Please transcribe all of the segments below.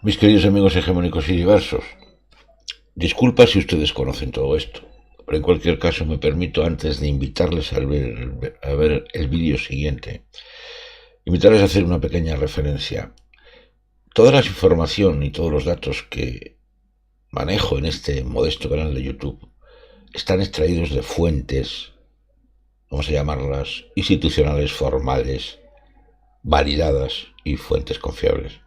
Mis queridos amigos hegemónicos y diversos, disculpa si ustedes conocen todo esto, pero en cualquier caso me permito, antes de invitarles a ver el vídeo siguiente, invitarles a hacer una pequeña referencia. Toda la información y todos los datos que manejo en este modesto canal de YouTube están extraídos de fuentes, vamos a llamarlas institucionales, formales, validadas y fuentes confiables.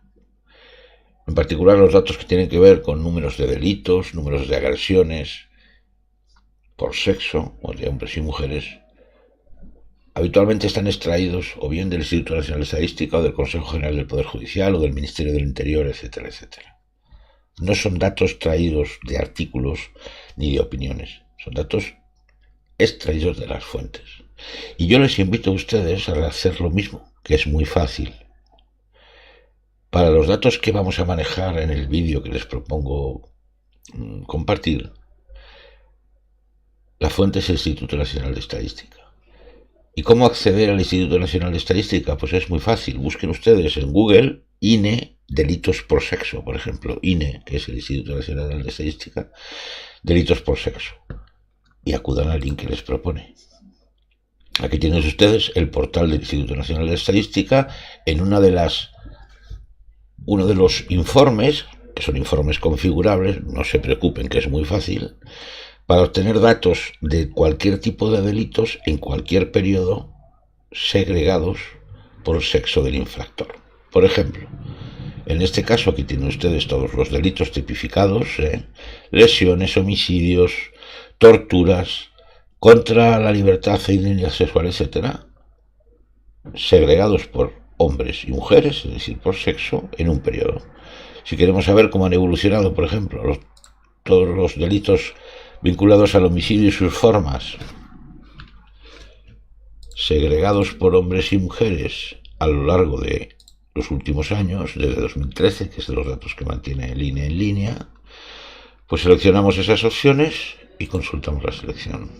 En particular los datos que tienen que ver con números de delitos, números de agresiones por sexo, o de hombres y mujeres, habitualmente están extraídos o bien del Instituto Nacional de Estadística o del Consejo General del Poder Judicial o del Ministerio del Interior, etcétera, etcétera. No son datos traídos de artículos ni de opiniones, son datos extraídos de las fuentes. Y yo les invito a ustedes a hacer lo mismo, que es muy fácil. Para los datos que vamos a manejar en el vídeo que les propongo compartir, la fuente es el Instituto Nacional de Estadística. ¿Y cómo acceder al Instituto Nacional de Estadística? Pues es muy fácil. Busquen ustedes en Google INE delitos por sexo, por ejemplo. INE, que es el Instituto Nacional de Estadística, delitos por sexo. Y acudan al link que les propone. Aquí tienen ustedes el portal del Instituto Nacional de Estadística en uno de los informes, que son informes configurables, no se preocupen que es muy fácil, para obtener datos de cualquier tipo de delitos en cualquier periodo segregados por sexo del infractor. Por ejemplo, en este caso aquí tienen ustedes todos los delitos tipificados, lesiones, homicidios, torturas, contra la libertad e dignidad sexual, etc., segregados por hombres y mujeres, es decir, por sexo, en un periodo. Si queremos saber cómo han evolucionado, por ejemplo, todos los delitos vinculados al homicidio y sus formas, segregados por hombres y mujeres a lo largo de los últimos años, desde 2013, que es de los datos que mantiene el INE en línea, pues seleccionamos esas opciones y consultamos la selección.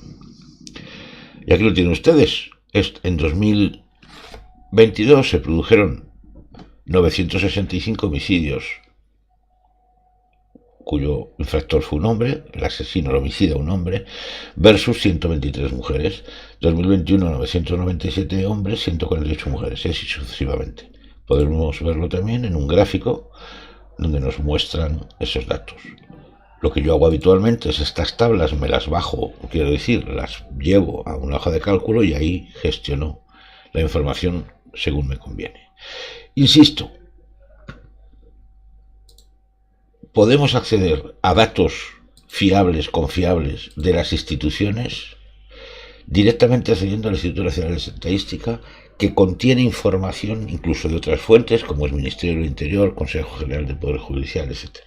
Y aquí lo tienen ustedes. En 2022 se produjeron 965 homicidios cuyo infractor fue un hombre, el asesino, el homicida un hombre, versus 123 mujeres. 2021, 997 hombres, 148 mujeres, y así sucesivamente. Podemos verlo también en un gráfico donde nos muestran esos datos. Lo que yo hago habitualmente es estas tablas, me las bajo, quiero decir, las llevo a una hoja de cálculo y ahí gestiono la información según me conviene. Insisto, podemos acceder a datos fiables, confiables de las instituciones directamente accediendo al Instituto Nacional de Estadística, que contiene información incluso de otras fuentes como el Ministerio del Interior, Consejo General del Poder Judicial, etc.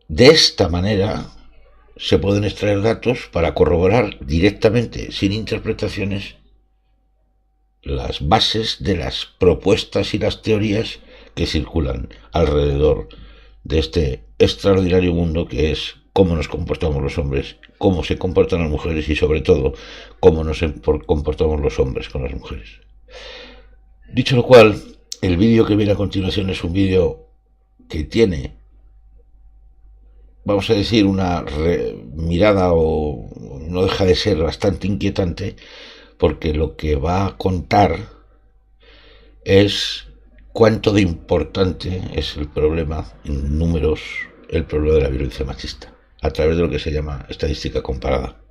De esta manera se pueden extraer datos para corroborar directamente, sin interpretaciones, las bases de las propuestas y las teorías que circulan alrededor de este extraordinario mundo que es cómo nos comportamos los hombres, cómo se comportan las mujeres y sobre todo cómo nos comportamos los hombres con las mujeres. Dicho lo cual, el vídeo que viene a continuación es un vídeo que tiene, vamos a decir, una mirada, o no deja de ser bastante inquietante, porque lo que va a contar es cuánto de importante es el problema en números, el problema de la violencia machista, a través de lo que se llama estadística comparada.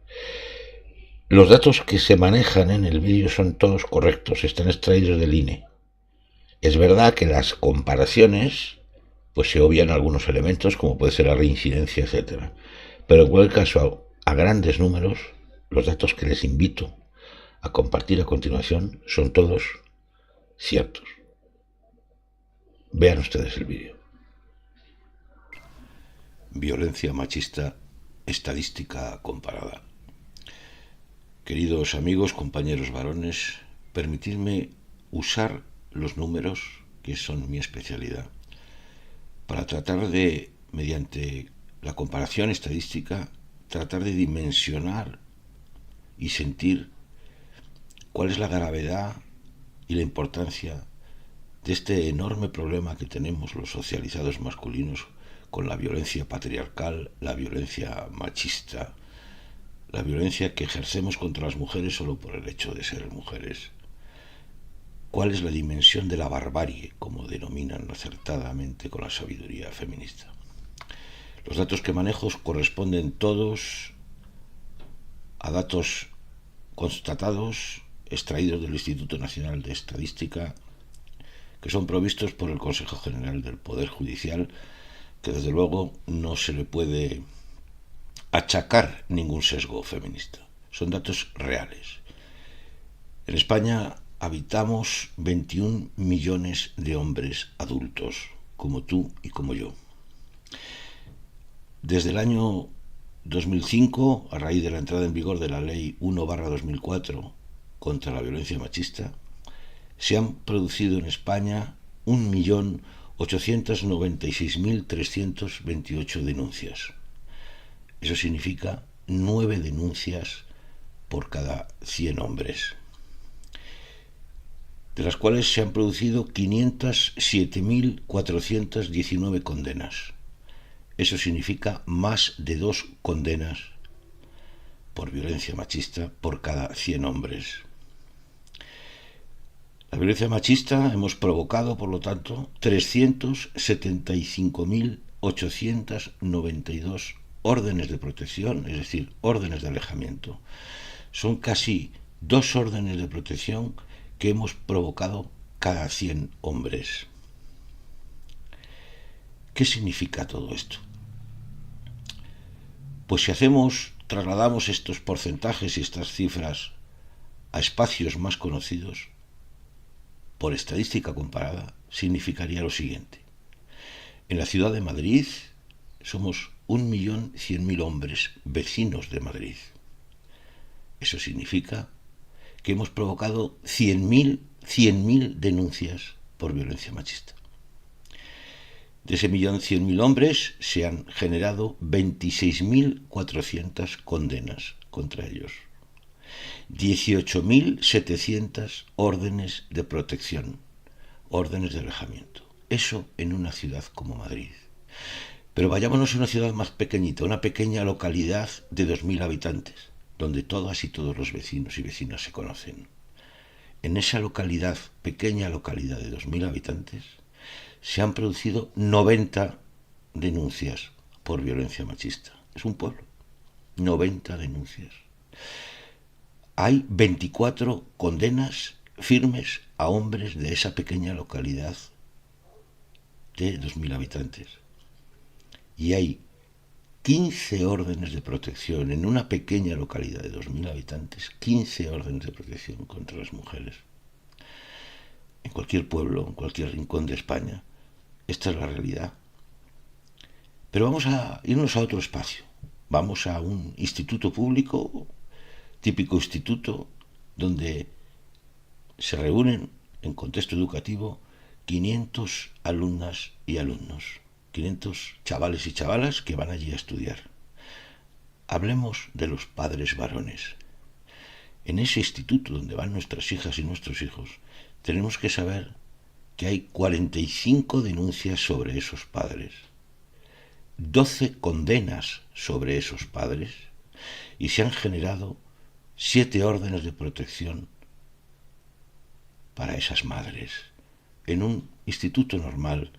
Los datos que se manejan en el vídeo son todos correctos, están extraídos del INE. Es verdad que las comparaciones, pues se obvian algunos elementos, como puede ser la reincidencia, etc. Pero en cualquier caso, a grandes números, los datos que les invito a compartir a continuación son todos ciertos. Vean ustedes el vídeo. Violencia machista, estadística comparada. Queridos amigos, compañeros varones, permitidme usar los números, que son mi especialidad, para tratar de, mediante la comparación estadística, tratar de dimensionar y sentir cuál es la gravedad y la importancia de este enorme problema que tenemos los socializados masculinos con la violencia patriarcal, la violencia machista, la violencia que ejercemos contra las mujeres solo por el hecho de ser mujeres. ¿Cuál es la dimensión de la barbarie, como denominan acertadamente con la sabiduría feminista? Los datos que manejo corresponden todos a datos constatados, extraídos del Instituto Nacional de Estadística, que son provistos por el Consejo General del Poder Judicial, que desde luego no se le puede achacar ningún sesgo feminista. Son datos reales. En España habitamos 21 millones de hombres adultos, como tú y como yo. Desde el año 2005, a raíz de la entrada en vigor de la Ley 1/2004 contra la violencia machista, se han producido en España 1.896.328 denuncias. Eso significa 9 denuncias por cada 100 hombres, de las cuales se han producido 507.419 condenas. Eso significa más de 2 condenas por violencia machista por cada 100 hombres. La violencia machista hemos provocado, por lo tanto, 375.892 órdenes de protección, es decir, órdenes de alejamiento. Son casi 2 órdenes de protección que hemos provocado cada 100 hombres. ¿Qué significa todo esto? Pues si trasladamos estos porcentajes y estas cifras a espacios más conocidos, por estadística comparada, significaría lo siguiente. En la ciudad de Madrid somos 1.100.000 hombres vecinos de Madrid. Eso significa que hemos provocado 100.000 denuncias por violencia machista. De ese 1.100.000 hombres se han generado 26.400 condenas contra ellos. 18.700 órdenes de protección, órdenes de alejamiento. Eso en una ciudad como Madrid. Pero vayámonos a una ciudad más pequeñita, una pequeña localidad de 2.000 habitantes, donde todas y todos los vecinos y vecinas se conocen. En esa localidad, pequeña localidad de 2.000 habitantes, se han producido 90 denuncias por violencia machista. Es un pueblo. 90 denuncias. Hay 24 condenas firmes a hombres de esa pequeña localidad de 2.000 habitantes. Y hay 15 órdenes de protección en una pequeña localidad de 2.000 habitantes, 15 órdenes de protección contra las mujeres. En cualquier pueblo, en cualquier rincón de España, esta es la realidad. Pero vamos a irnos a otro espacio. Vamos a un instituto público, típico instituto, donde se reúnen en contexto educativo 500 alumnas y alumnos, 500 chavales y chavalas que van allí a estudiar. Hablemos de los padres varones. En ese instituto donde van nuestras hijas y nuestros hijos, tenemos que saber que hay 45 denuncias sobre esos padres, 12 condenas sobre esos padres y se han generado 7 órdenes de protección para esas madres en un instituto normal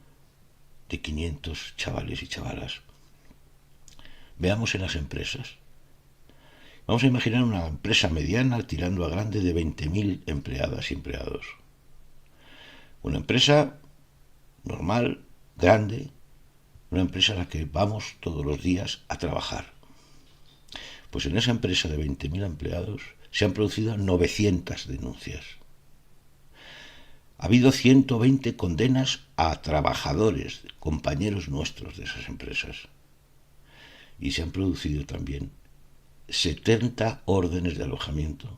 de 500 chavales y chavalas. Veamos en las empresas. Vamos a imaginar una empresa mediana tirando a grande de 20.000 empleadas y empleados. Una empresa normal, grande, una empresa a la que vamos todos los días a trabajar. Pues en esa empresa de 20.000 empleados se han producido 900 denuncias. Ha habido 120 condenas a trabajadores, compañeros nuestros de esas empresas. Y se han producido también 70 órdenes de alojamiento,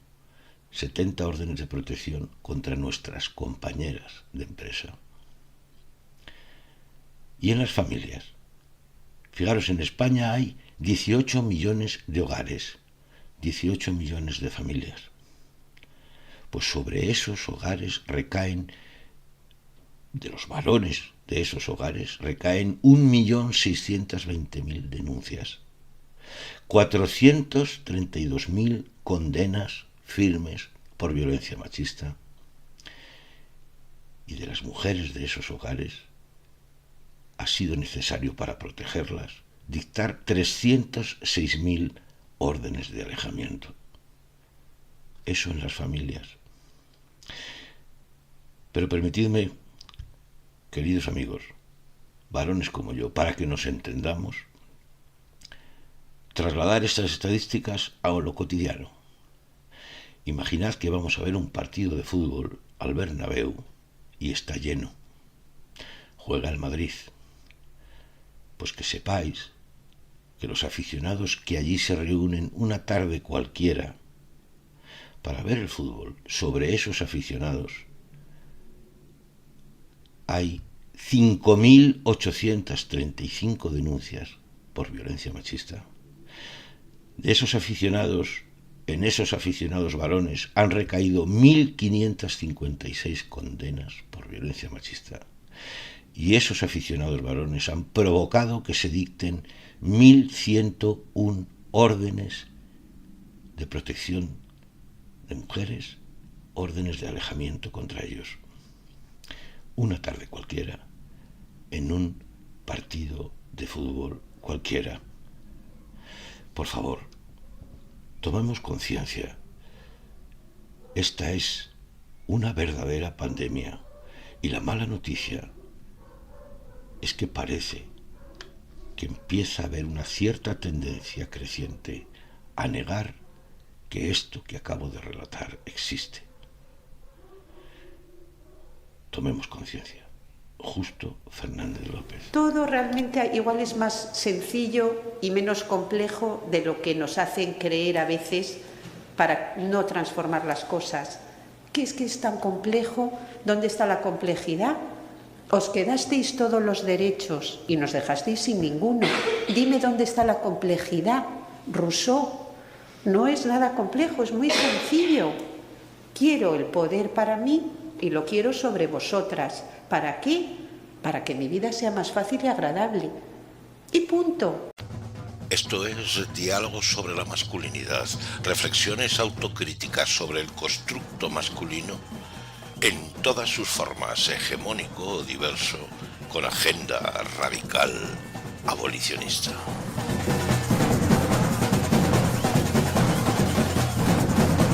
70 órdenes de protección contra nuestras compañeras de empresa. Y en las familias. Fijaros, en España hay 18 millones de hogares, 18 millones de familias. Pues sobre esos hogares recaen de los varones de esos hogares recaen 1.620.000 denuncias, 432.000 condenas firmes por violencia machista, y de las mujeres de esos hogares ha sido necesario, para protegerlas, dictar 306.000 órdenes de alejamiento. Eso en las familias. Pero permitidme, queridos amigos, varones como yo, para que nos entendamos, trasladar estas estadísticas a lo cotidiano. Imaginad que vamos a ver un partido de fútbol al Bernabéu y está lleno. Juega el Madrid. Pues que sepáis que los aficionados que allí se reúnen una tarde cualquiera para ver el fútbol, sobre esos aficionados hay 5.835 denuncias por violencia machista. De esos aficionados, en esos aficionados varones han recaído 1.556 condenas por violencia machista. Y esos aficionados varones han provocado que se dicten 1.101 órdenes de protección de mujeres, órdenes de alejamiento contra ellos. Una tarde cualquiera, en un partido de fútbol cualquiera. Por favor, tomemos conciencia. Esta es una verdadera pandemia, y la mala noticia es que parece que empieza a haber una cierta tendencia creciente a negar que esto que acabo de relatar existe. Tomemos conciencia. Justo Fernández López. Todo realmente igual es más sencillo y menos complejo de lo que nos hacen creer a veces para no transformar las cosas. ¿Qué es que es tan complejo? ¿Dónde está la complejidad? Os quedasteis todos los derechos y nos dejasteis sin ninguno. Dime dónde está la complejidad. Rousseau, no es nada complejo, es muy sencillo. Quiero el poder para mí y lo quiero sobre vosotras. ¿Para qué? Para que mi vida sea más fácil y agradable. Y punto. Esto es Diálogos sobre la masculinidad, reflexiones autocríticas sobre el constructo masculino en todas sus formas, hegemónico o diverso, con agenda radical abolicionista.